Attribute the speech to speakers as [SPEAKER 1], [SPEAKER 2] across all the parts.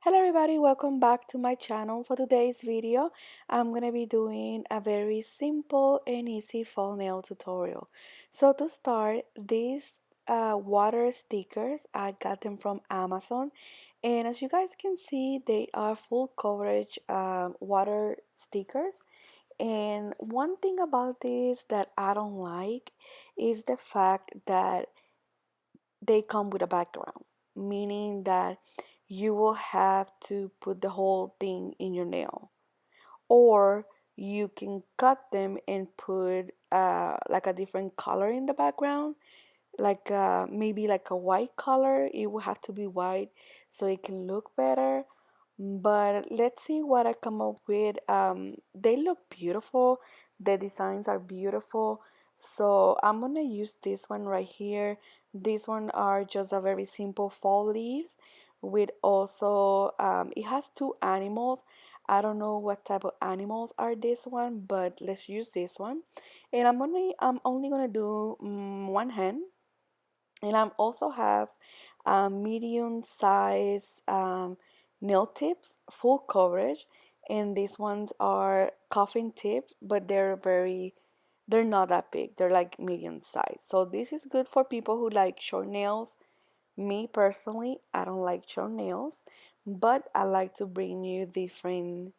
[SPEAKER 1] Hello everybody, welcome back to my channel. For today's video, I'm gonna be doing a very simple and easy fall nail tutorial. So to start, these water stickers, I got them from Amazon, and as you guys can see, they are full coverage water stickers. And one thing about this that I don't like is the fact that they come with a background, meaning that you will have to put the whole thing in your nail, or you can cut them and put like a different color in the background, like maybe like a white color. It will have to be white so it can look better. But let's see what I come up with. They look beautiful. The designs are beautiful. So I'm gonna use this one right here. These one are just a very simple fall leaves with also it has two animals. I don't know what type of animals are this one, but let's use this one. And I'm only gonna do one hand, and I also have medium size nail tips, full coverage, and these ones are coffin tips, but they're not that big. They're like medium size. So this is good for people who like short nails. Me personally, I don't like short nails, but I like to bring you different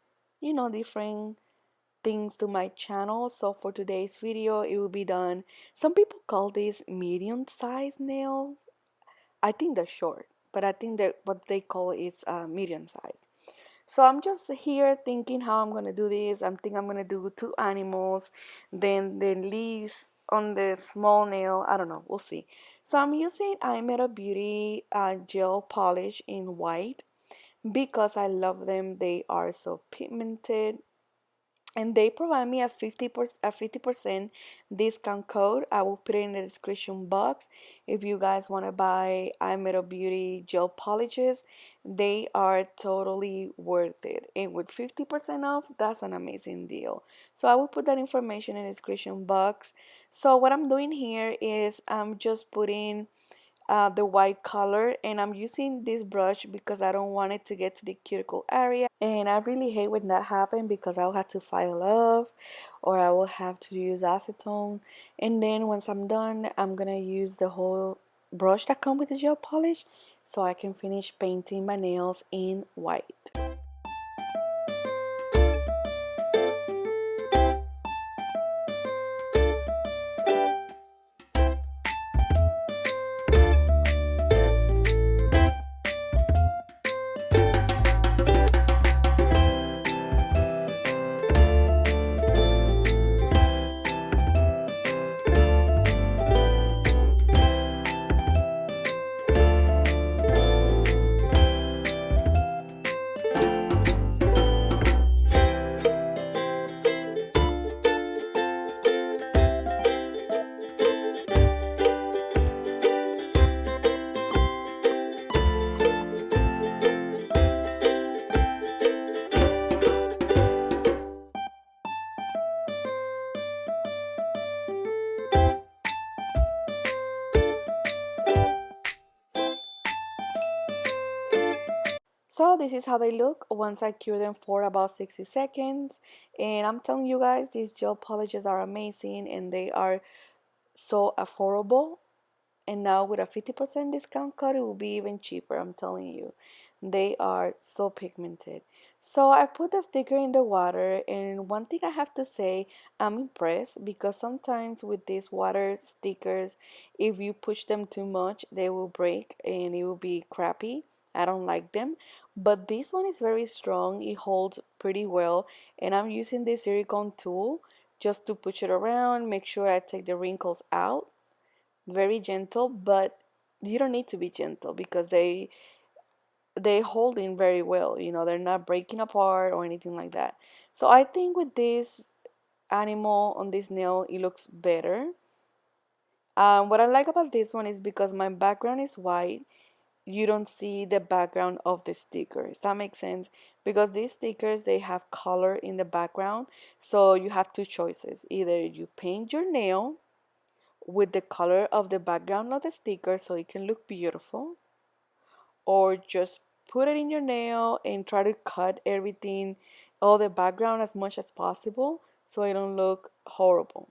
[SPEAKER 1] things to my channel. So for today's video, it will be done. Some people call these medium size nails. I think they're short, but I think that what they call is medium size. So I'm just here thinking how I'm gonna do this. I'm gonna do two animals, then the leaves on the small nail. I don't know. We'll see. So I'm using iMethod Beauty gel polish in white because I love them. They are so pigmented, and they provide me a 50% discount code. I will put it in the description box. If you guys want to buy iMethod Beauty gel polishes, they are totally worth it, and with 50% off, that's an amazing deal. So I will put that information in the description box. So what I'm doing here is I'm just putting the white color, and I'm using this brush because I don't want it to get to the cuticle area, and I really hate when that happens because I'll have to file off, or I will have to use acetone. And then once I'm done, I'm gonna use the whole brush that comes with the gel polish so I can finish painting my nails in white. So this is how they look once I cure them for about 60 seconds. And I'm telling you guys, these gel polishes are amazing and they are so affordable. And now with a 50% discount code, it will be even cheaper, I'm telling you. They are so pigmented. So I put the sticker in the water, and one thing I have to say, I'm impressed because sometimes with these water stickers, if you push them too much, they will break and it will be crappy. I don't like them. But this one is very strong. It holds pretty well, and I'm using this silicone tool just to push it around, make sure I take the wrinkles out. Very gentle, but you don't need to be gentle because they hold in very well. They're not breaking apart or anything like that. So I think with this animal on this nail, it looks better. What I like about this one is because my background is white, you don't see the background of the stickers. That makes sense because these stickers, they have color in the background. So you have two choices. Either you paint your nail with the color of the background of the sticker so it can look beautiful, or just put it in your nail and try to cut everything, all the background as much as possible so it don't look horrible.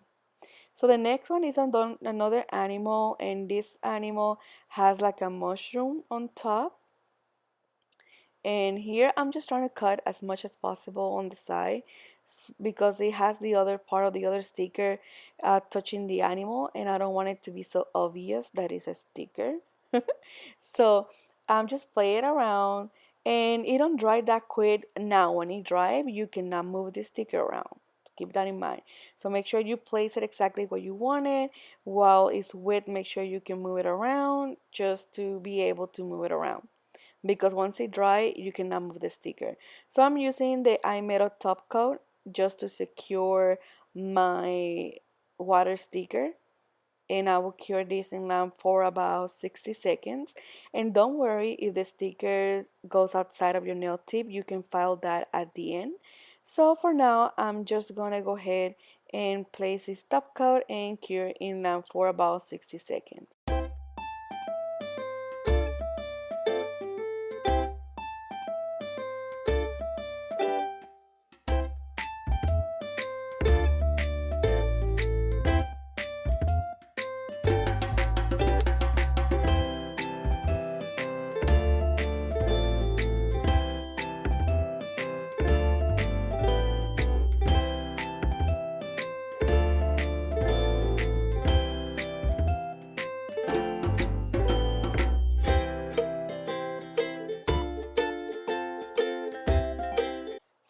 [SPEAKER 1] So the next one is on another animal, and this animal has like a mushroom on top. And here I'm just trying to cut as much as possible on the side because it has the other part of the other sticker touching the animal, and I don't want it to be so obvious that it's a sticker. So just play it around, and it don't dry that quick. Now when it dry, you cannot move the sticker around. Keep that in mind. So make sure you place it exactly where you want it. While it's wet, make sure you can move it around just to be able to move it around, because once it dry you cannot move the sticker. So I'm using the iMethod top coat just to secure my water sticker, and I will cure this in lamp for about 60 seconds. And don't worry if the sticker goes outside of your nail tip, you can file that at the end. So for now I'm just gonna go ahead and place this top coat and cure in lamp for about 60 seconds.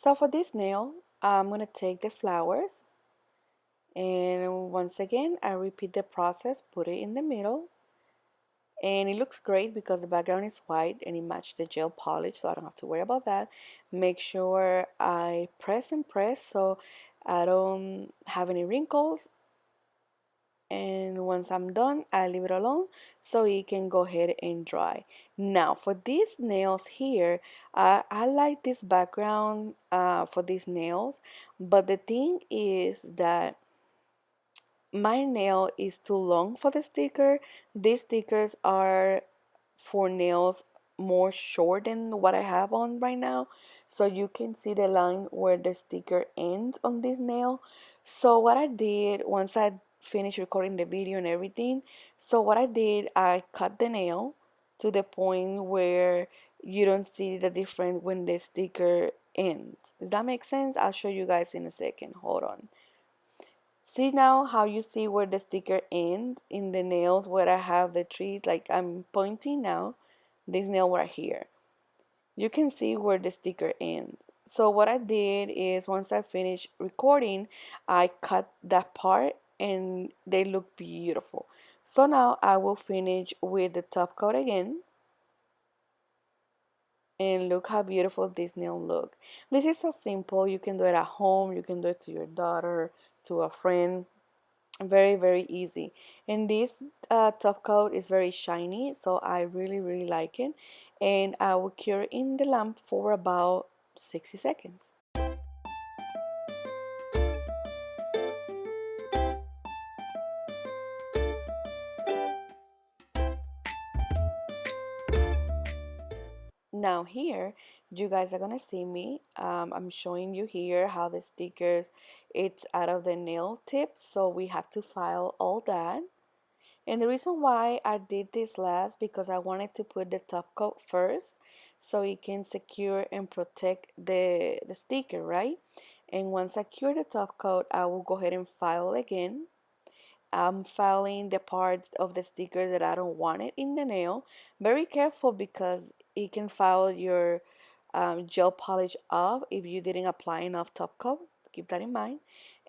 [SPEAKER 1] So for this nail, I'm going to take the flowers, and once again I repeat the process, put it in the middle, and it looks great because the background is white and it matched the gel polish, so I don't have to worry about that. Make sure I press and press so I don't have any wrinkles, and once I'm done I leave it alone so it can go ahead and dry. Now for these nails here, I like this background for these nails, but the thing is that my nail is too long for the sticker. These stickers are for nails more short than what I have on right now. So you can see the line where the sticker ends on this nail. So what I did once I finished recording the video and everything, so what I did, I cut the nail to the point where you don't see the difference when the sticker ends. Does that make sense? I'll show you guys in a second. Hold on. See now how you see where the sticker ends in the nails where I have the trees, like I'm pointing now, this nail right here. You can see where the sticker ends. So what I did is once I finished recording, I cut that part and they look beautiful. So now I will finish with the top coat again, and look how beautiful this nail look. This is so simple. You can do it at home, you can do it to your daughter, to a friend. Very, very easy. And this top coat is very shiny, so I really like it. And I will cure in the lamp for about 60 seconds. Now here you guys are gonna see me, I'm showing you here how the stickers, it's out of the nail tip, so we have to file all that. And the reason why I did this last, because I wanted to put the top coat first so it can secure and protect the sticker, right? And once I cure the top coat, I will go ahead and file again. I'm filing the parts of the sticker that I don't want it in the nail. Very careful because it can file your gel polish off if you didn't apply enough top coat. Keep that in mind.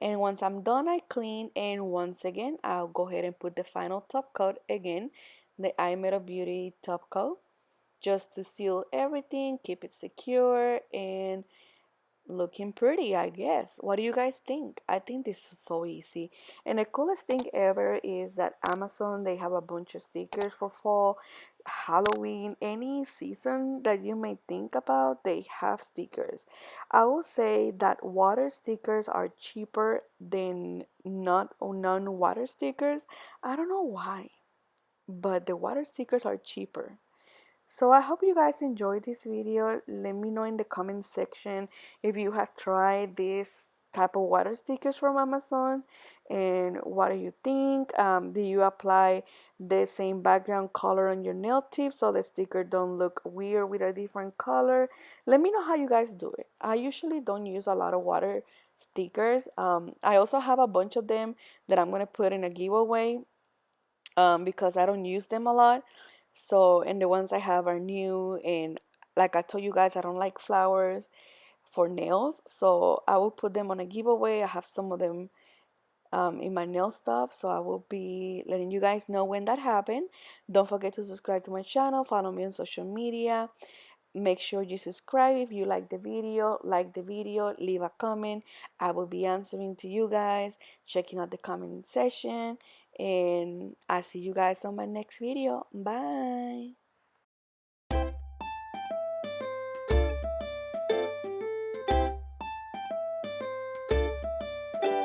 [SPEAKER 1] And once I'm done, I clean, and once again I'll go ahead and put the final top coat again, the iMethod Beauty top coat, just to seal everything, keep it secure and looking pretty, I guess. What do you guys think? I think this is so easy. And the coolest thing ever is that Amazon, they have a bunch of stickers for fall, Halloween, any season that you may think about, they have stickers. I will say that water stickers are cheaper than not non-water stickers. I don't know why, but the water stickers are cheaper. So I hope you guys enjoyed this video. Let me know in the comment section if you have tried this type of water stickers from Amazon and what do you think. Do you apply the same background color on your nail tips so the sticker don't look weird with a different color? Let me know how you guys do it. I usually don't use a lot of water stickers. I also have a bunch of them that I'm gonna put in a giveaway because I don't use them a lot. So, and the ones I have are new, and like I told you guys, I don't like flowers for nails, so I will put them on a giveaway. I have some of them in my nail stuff, so I will be letting you guys know when that happens. Don't forget to subscribe to my channel, follow me on social media. Make sure you subscribe if you like the video, leave a comment. I will be answering to you guys, checking out the comment section, and I see you guys on my next video. Bye.